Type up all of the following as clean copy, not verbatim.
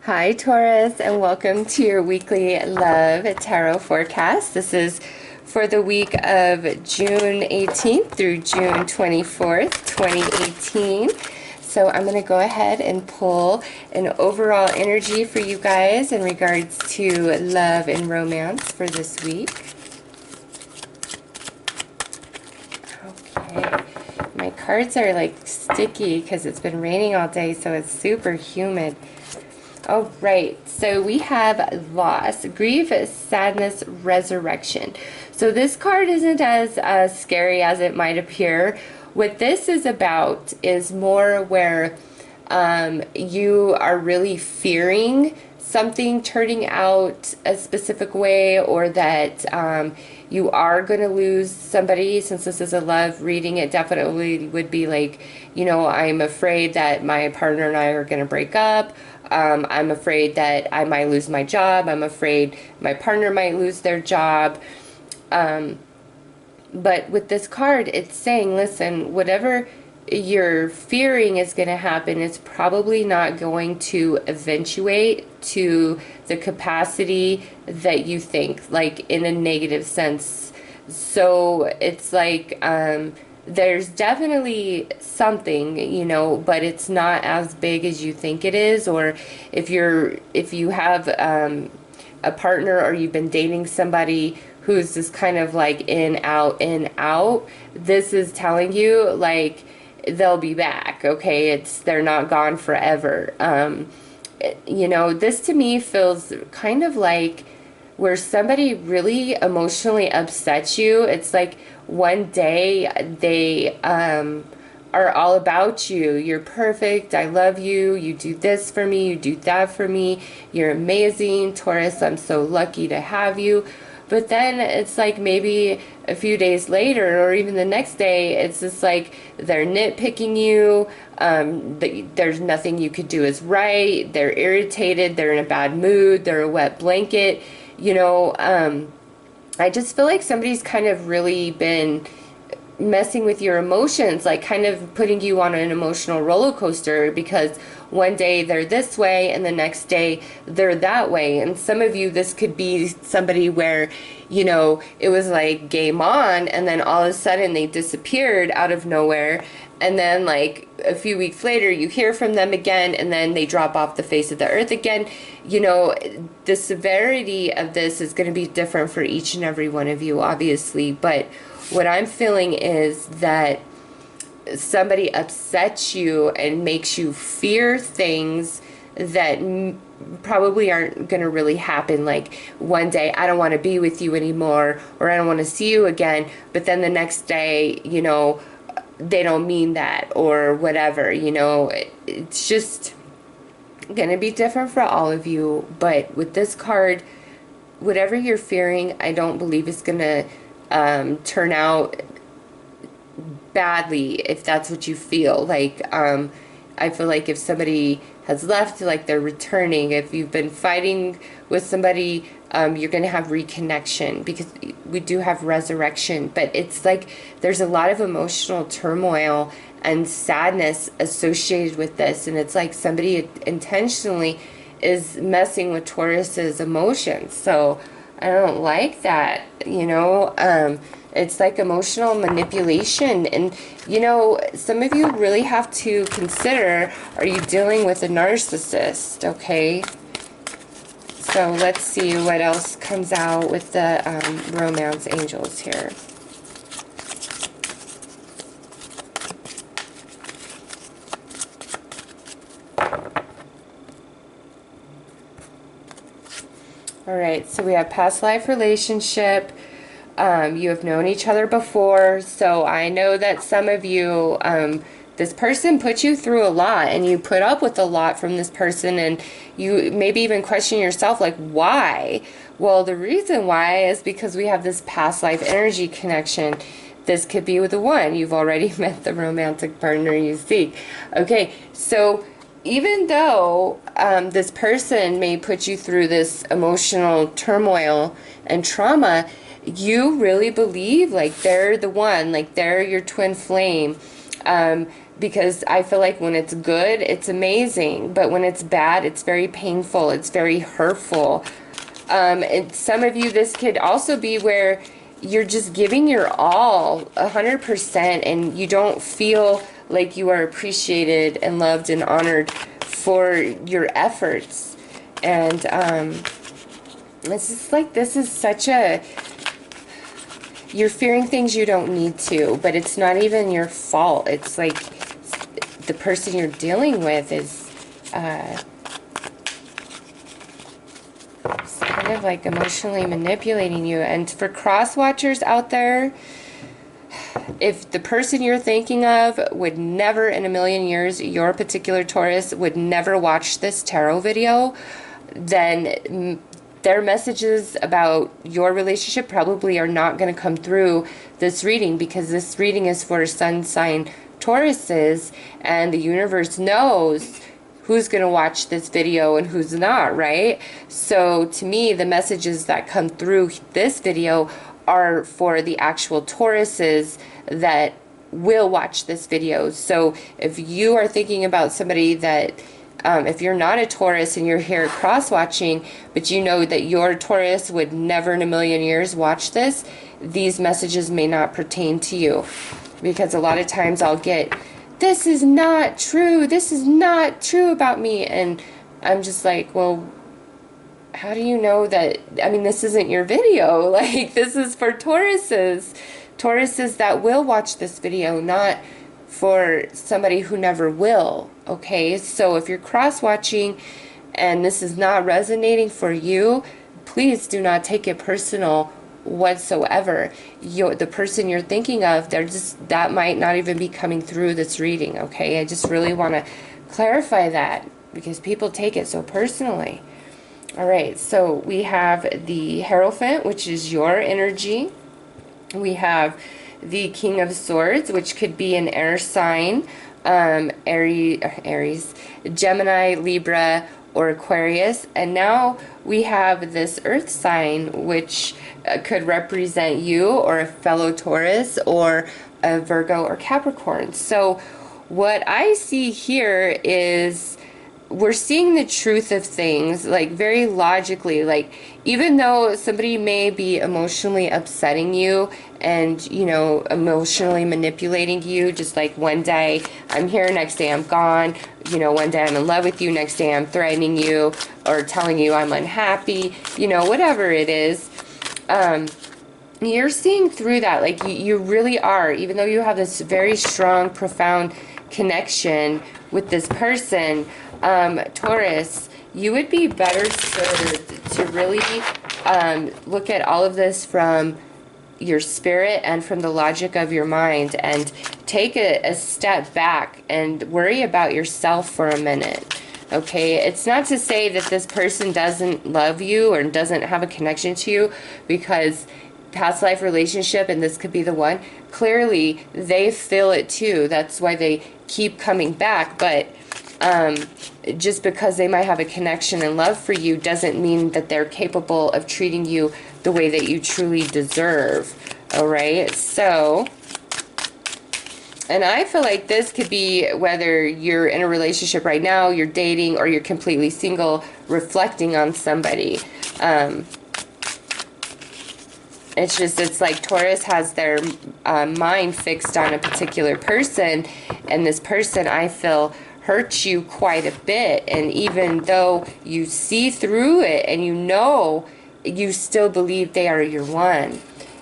Hi Taurus, and welcome to your weekly love tarot forecast. This is for the week of June 18th through June 24th, 2018. So I'm going to go ahead and pull an overall energy for you guys in regards to love and romance for this week. Okay, my cards are like sticky because it's been raining all day, so it's super humid. All right, so we have loss, grief, sadness, resurrection. So this card isn't as scary as it might appear. What this is about is more where you are really fearing something turning out a specific way, or that you are going to lose somebody. Since this is a love reading, it definitely would be like, you know, I'm afraid that my partner and I are going to break up. I'm afraid that I might lose my job. I'm afraid my partner might lose their job. But with this card, it's saying, listen, whatever you're fearing is going to happen, it's probably not going to eventuate to the capacity that you think, like in a negative sense. So it's like, there's definitely something, you know, but it's not as big as you think it is. Or if you have a partner, or you've been dating somebody who's just kind of like in, out, this is telling you like they'll be back, okay? They're not gone forever. You know, this to me feels kind of like where somebody really emotionally upsets you. It's like one day they are all about you. You're perfect. I love you. You do this for me. You do that for me. You're amazing. Taurus, I'm so lucky to have you. But then it's like maybe a few days later, or even the next day, it's just like they're nitpicking you. There's nothing you could do is right. They're irritated. They're in a bad mood. They're a wet blanket. You know, I just feel like somebody's kind of really been messing with your emotions, like kind of putting you on an emotional roller coaster, because one day they're this way and the next day they're that way. And some of you, this could be somebody where, you know, it was like game on, and then all of a sudden they disappeared out of nowhere, and then like a few weeks later you hear from them again, and then they drop off the face of the earth again. You know, the severity of this is going to be different for each and every one of you, obviously, but what I'm feeling is that somebody upsets you and makes you fear things that probably aren't going to really happen. Like one day, I don't want to be with you anymore, or I don't want to see you again. But then the next day, you know, they don't mean that, or whatever. You know, it's just going to be different for all of you. But with this card, whatever you're fearing, I don't believe it's going to turn out badly, if that's what you feel. Like I feel like if somebody has left, like they're returning. If you've been fighting with somebody, you're going to have reconnection, because we do have resurrection. But it's like there's a lot of emotional turmoil and sadness associated with this, and it's like somebody intentionally is messing with Taurus's emotions. So I don't like that, you know. It's like emotional manipulation. And, you know, some of you really have to consider, are you dealing with a narcissist, okay? So let's see what else comes out with the romance angels here. All right, so we have past life relationship. You have known each other before, so I know that some of you, this person put you through a lot, and you put up with a lot from this person, and you maybe even question yourself, like, why? Well, the reason why is because we have this past life energy connection. This could be with the one. You've already met the romantic partner you seek. Okay, so even though this person may put you through this emotional turmoil and trauma, you really believe like they're the one, like they're your twin flame. because I feel like when it's good, it's amazing, but when it's bad, it's very painful, it's very hurtful. And some of you, this could also be where you're just giving your all, 100%, and you don't feel like you are appreciated and loved and honored for your efforts. And it's just like, this is such a, you're fearing things you don't need to, but it's not even your fault. It's like the person you're dealing with is kind of like emotionally manipulating you. And for cross watchers out there, if the person you're thinking of would never in a million years, your particular Taurus would never watch this tarot video, then their messages about your relationship probably are not going to come through this reading, because this reading is for sun sign Tauruses, and the universe knows who's going to watch this video and who's not, right? So to me, the messages that come through this video are for the actual Tauruses that will watch this video. So if you are thinking about somebody that if you're not a Taurus and you're here cross-watching, but you know that your Taurus would never in a million years watch this, these messages may not pertain to you. Because a lot of times I'll get, this is not true, this is not true about me. And I'm just like, well, how do you know that? I mean, this isn't your video. Like, this is for Tauruses. Tauruses that will watch this video, not for somebody who never will. Okay, so if you're cross-watching and this is not resonating for you, please do not take it personal whatsoever. The person you're thinking of, that might not even be coming through this reading. Okay, I just really want to clarify that, because people take it so personally. All right, so we have the Hierophant, which is your energy. We have the King of Swords, which could be an air sign, Aries, Gemini, Libra, or Aquarius. And now we have this earth sign, which could represent you or a fellow Taurus or a Virgo or Capricorn. So what I see here is we're seeing the truth of things, like very logically. Like, even though somebody may be emotionally upsetting you and, you know, emotionally manipulating you, just like one day I'm here, next day I'm gone, you know, one day I'm in love with you, next day I'm threatening you or telling you I'm unhappy, you know, whatever it is, you're seeing through that. Like, you really are, even though you have this very strong, profound connection with this person, Taurus, you would be better served to really look at all of this from your spirit and from the logic of your mind, and take a step back and worry about yourself for a minute. Okay, it's not to say that this person doesn't love you or doesn't have a connection to you, because past life relationship, and this could be the one, clearly they feel it too. That's why they keep coming back. But just because they might have a connection and love for you doesn't mean that they're capable of treating you the way that you truly deserve. All right, so, and I feel like this could be whether you're in a relationship right now, you're dating, or you're completely single, reflecting on somebody. It's like Taurus has their mind fixed on a particular person, and this person, I feel, hurts you quite a bit. And even though you see through it and you know, you still believe they are your one.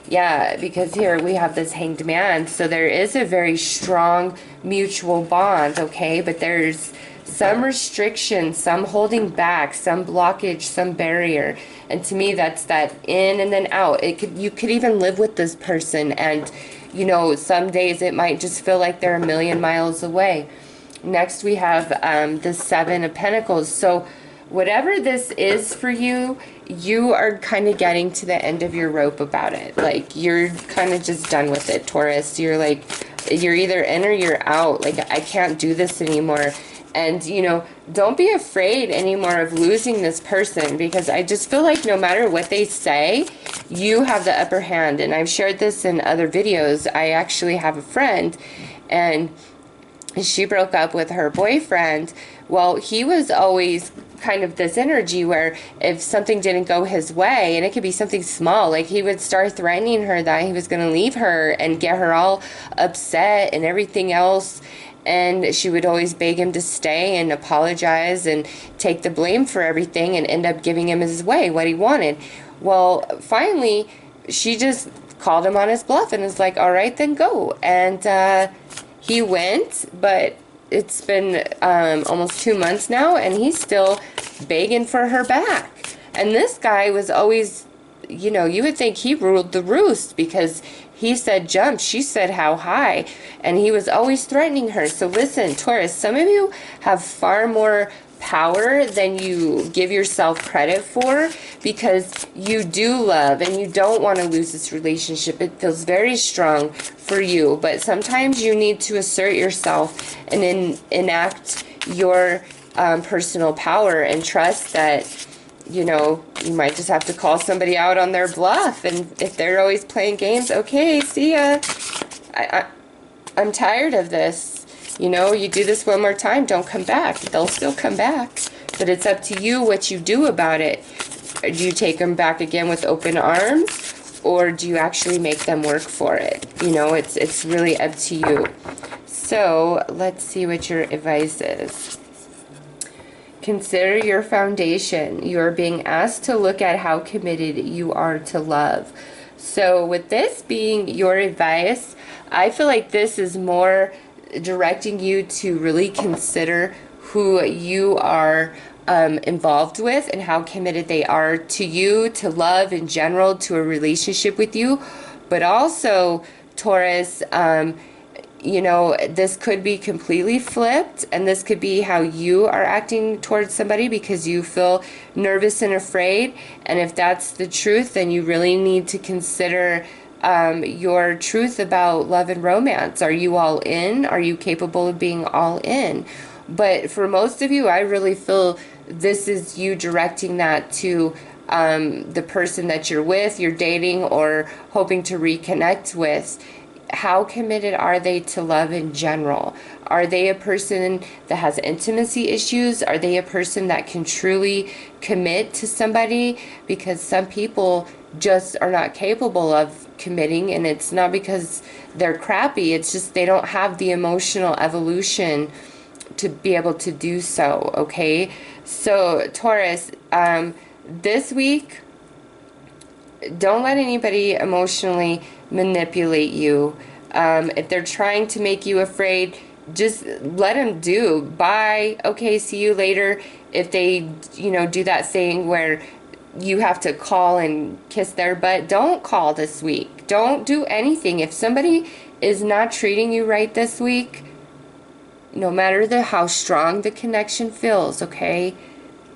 Yeah, because here we have this Hanged Man, so there is a very strong mutual bond, okay? But there's some restriction, some holding back, some blockage, some barrier. And to me, that's that in and then out. You could even live with this person, and, you know, some days it might just feel like they're a million miles away. Next, we have the Seven of Pentacles. So whatever this is for you, you are kind of getting to the end of your rope about it. Like, you're kind of just done with it, Taurus. You're like, you're either in or you're out. Like, I can't do this anymore. And, you know, don't be afraid anymore of losing this person, because I just feel like no matter what they say, you have the upper hand. And I've shared this in other videos. I actually have a friend, and she broke up with her boyfriend. Well, he was always kind of this energy where if something didn't go his way, and it could be something small, like he would start threatening her that he was going to leave her and get her all upset and everything else. And she would always beg him to stay and apologize and take the blame for everything and end up giving him his way, what he wanted. Well, finally, she just called him on his bluff and was like, all right, then go. And he went, but it's been almost 2 months now, and he's still begging for her back. And this guy was always, you know, you would think he ruled the roost because he said jump, she said how high, and he was always threatening her. So listen, Taurus, some of you have far more power than you give yourself credit for, because you do love and you don't want to lose this relationship. It feels very strong for you, but sometimes you need to assert yourself and enact your personal power and trust that, you know, you might just have to call somebody out on their bluff. And if they're always playing games, okay, see ya. I'm tired of this. You know, you do this one more time, don't come back. They'll still come back. But it's up to you what you do about it. Do you take them back again with open arms? Or do you actually make them work for it? You know, it's really up to you. So, let's see what your advice is. Consider your foundation. You are being asked to look at how committed you are to love. So with this being your advice, I feel like this is more directing you to really consider who you are involved with and how committed they are to you, to love in general, to a relationship with you. But also, Taurus, you know, this could be completely flipped, and this could be how you are acting towards somebody because you feel nervous and afraid. And if that's the truth, then you really need to consider your truth about love and romance. Are you all in? Are you capable of being all in? But for most of you, I really feel this is you directing that to the person that you're with, you're dating, or hoping to reconnect with. How committed are they to love in general? Are they a person that has intimacy issues? Are they a person that can truly commit to somebody? Because some people just are not capable of committing, and it's not because they're crappy, it's just they don't have the emotional evolution to be able to do so, okay? So, Taurus, this week, don't let anybody emotionally manipulate you. If they're trying to make you afraid, just let them do. Bye. Okay, see you later. If they, you know, do that thing where you have to call and kiss their butt, don't call this week. Don't do anything. If somebody is not treating you right this week, no matter how strong the connection feels, okay?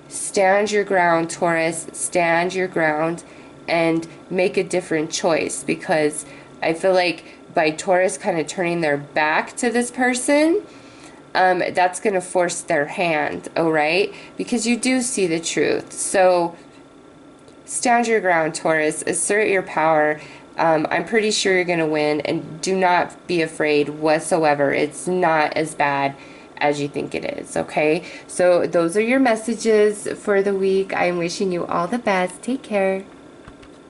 Stand your ground, Taurus. Stand your ground and make a different choice, because I feel like by Taurus kind of turning their back to this person, that's going to force their hand, all right? Because you do see the truth. So stand your ground, Taurus. Assert your power. I'm pretty sure you're going to win, and do not be afraid whatsoever. It's not as bad as you think it is, okay? So those are your messages for the week. I'm wishing you all the best. Take care.